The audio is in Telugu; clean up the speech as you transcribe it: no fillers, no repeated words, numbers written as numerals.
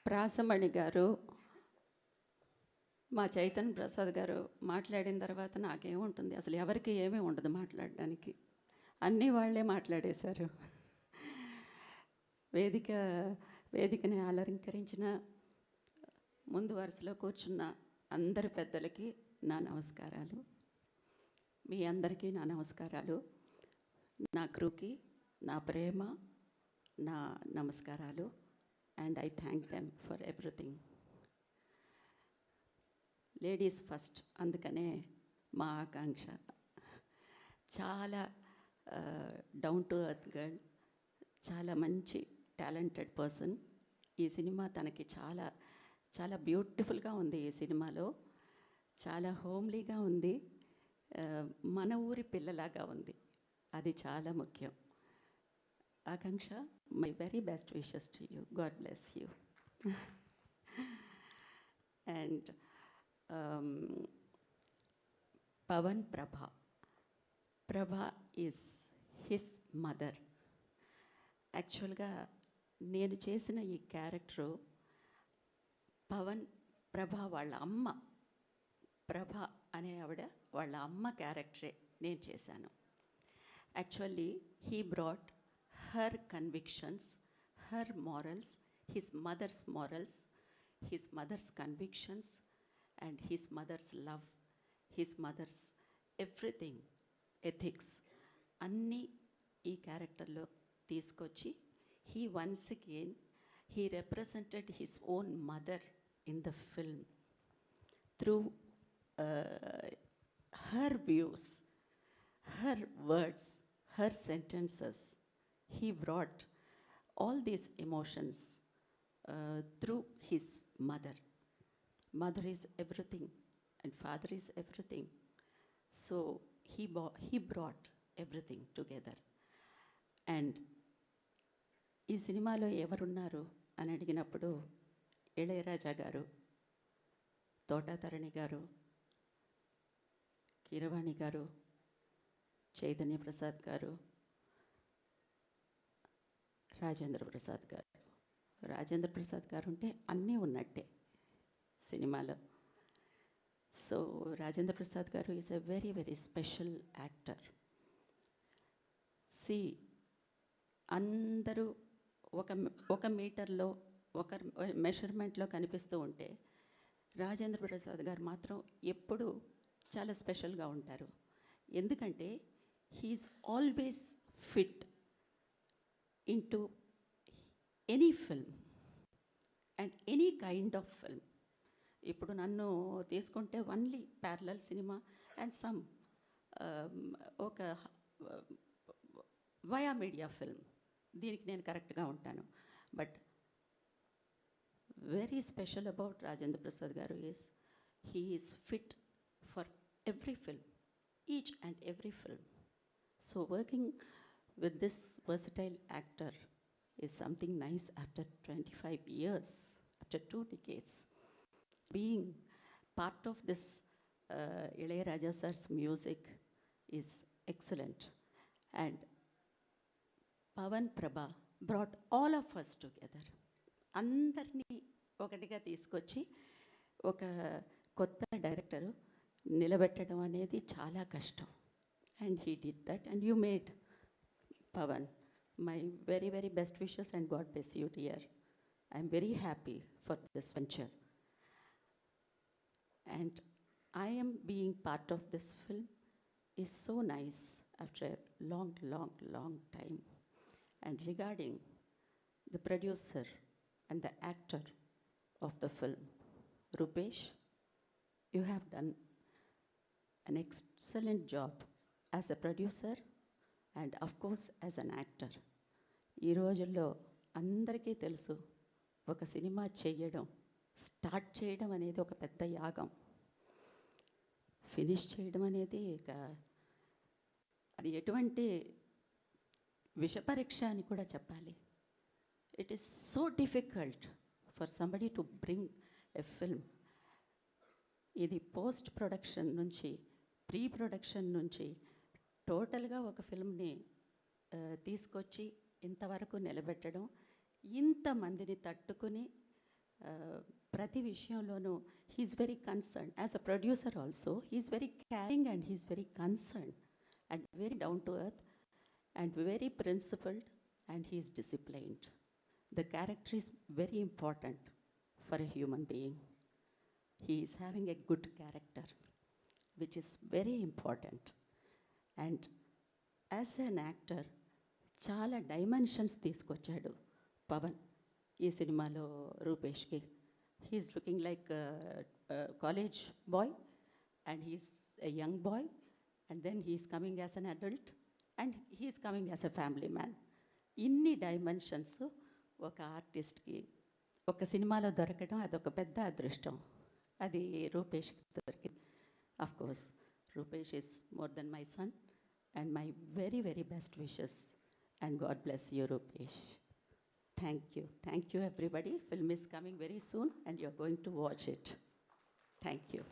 ప్రాసమణి గారు, మా చైతన్య ప్రసాద్ గారు మాట్లాడిన తర్వాత నాకేముంటుంది, అసలు ఎవరికి ఏమీ ఉండదు మాట్లాడడానికి. అన్నీ వాళ్ళే మాట్లాడేశారు. వేదికని అలంకరించిన ముందు వరుసలో కూర్చున్న అందరి పెద్దలకి నా నమస్కారాలు. మీ అందరికీ నా నమస్కారాలు. నా క్రూకి నా ప్రేమ, నా నమస్కారాలు. And I thank them for everything. Ladies first, అందుకనే మా ఆకాంక్ష. చాలా డౌన్ టు ఎర్త్ గర్ల్, చాలా మంచి టాలెంటెడ్ పర్సన్. ఈ సినిమా తనకి చాలా చాలా బ్యూటిఫుల్గా ఉంది. ఈ సినిమాలో చాలా హోమ్లీగా ఉంది, మన ఊరి పిల్లలాగా ఉంది. అది చాలా ముఖ్యం. Akanksha, my very best wishes to you. God bless you. And Pavan Prabha is his mother. యాక్చువల్గా నేను చేసిన ఈ క్యారెక్టరు పవన్ ప్రభ వాళ్ళ అమ్మ, ప్రభ అనే ఆవిడ వాళ్ళ అమ్మ క్యారెక్టరే నేను చేశాను. Actually he brought her convictions, her morals, his mothers morals, his mothers convictions and his mothers love, his mothers everything, ethics అన్నీ ఈ క్యారెక్టర్లో తీసుకొచ్చి he once again he represented his own mother in the film through her views, her words, her sentences. He brought all these emotions through his mother. Mother is everything and father is everything. So he brought everything together. And ఈ సినిమాలో ఎవరున్నారు అని అడిగినప్పుడు ఇళయరాజా గారు, తోటాతరణి గారు, కీరవాణి గారు, చైతన్య ప్రసాద్ గారు, రాజేంద్ర ప్రసాద్ గారు. రాజేంద్ర ప్రసాద్ గారు ఉంటే అన్నీ ఉన్నట్టే సినిమాలో. సో రాజేంద్ర ప్రసాద్ గారు is a very very special actor. అందరూ ఒక మీటర్లో ఒక మెషర్మెంట్లో కనిపిస్తూ ఉంటే రాజేంద్ర ప్రసాద్ గారు మాత్రం ఎప్పుడూ చాలా స్పెషల్గా ఉంటారు. ఎందుకంటే he's always fit into any film and any kind of film. ఇప్పుడు నన్ను తీసుకుంటే only parallel cinema and some ఒక వయా మీడియా ఫిల్మ్, దీనికి నేను కరెక్ట్గా ఉంటాను. But very special about Rajendra Prasad గారు is he is fit for every film, each and every film. So working with this versatile actor is something nice after 25 years, after 2 decades. Being part of this Ilayaraja sir's music is excellent. And Pawan Prabha brought all of us together. అందరినీ ఒకటిగా తీసుకొచ్చి ఒక కొత్త డైరెక్టరు నిలబెట్టడం అనేది చాలా కష్టం. And he did that and you made Pawan. My very very best wishes and God bless you dear. I'm very happy for this venture. And I am being part of this film is so nice after a long time. And regarding the producer and the actor of the film, Rupesh, you have done an excellent job as a producer and of course as an actor. ఈ రోజుల్లో అందరికీ తెలుసు, ఒక సినిమా చేయడం, స్టార్ట్ చేయడం అనేది ఒక పెద్ద యాగం. ఫినిష్ చేయడం అనేది అది ఎటువంటి విషపరీక్ష అని కూడా చెప్పాలి. It is so difficult for somebody to bring a film. ఇది పోస్ట్ ప్రొడక్షన్ నుంచి, ప్రీ ప్రొడక్షన్ నుంచి టోటల్గా ఒక ఫిల్మ్ని తీసుకొచ్చి ఇంతవరకు నిలబెట్టడం, ఇంతమందిని తట్టుకుని ప్రతి విషయంలోనూ he is very concern. As a producer also he is very caring and he is very concern and very down to earth and very principled, and he is disciplined. The character is very important for a human being. He is having a good character, which is very important. And as an actor, చాలా డైమెన్షన్స్ తీసుకొచ్చాడు పవన్ ఈ సినిమాలో రూపేష్కి. He's looking like college boy and he's a young boy and then he's coming as an adult and he's coming as a family man. ఇన్ని డైమెన్షన్స్ ఒక ఆర్టిస్ట్కి ఒక సినిమాలో దొరకడం అదొక పెద్ద అదృష్టం. అది రూపేష్కి దొరికింది. Of course Rupesh is more than my son and my very very best wishes and God bless you Rupesh. Thank you everybody. Film is coming very soon and you're going to watch it. Thank you.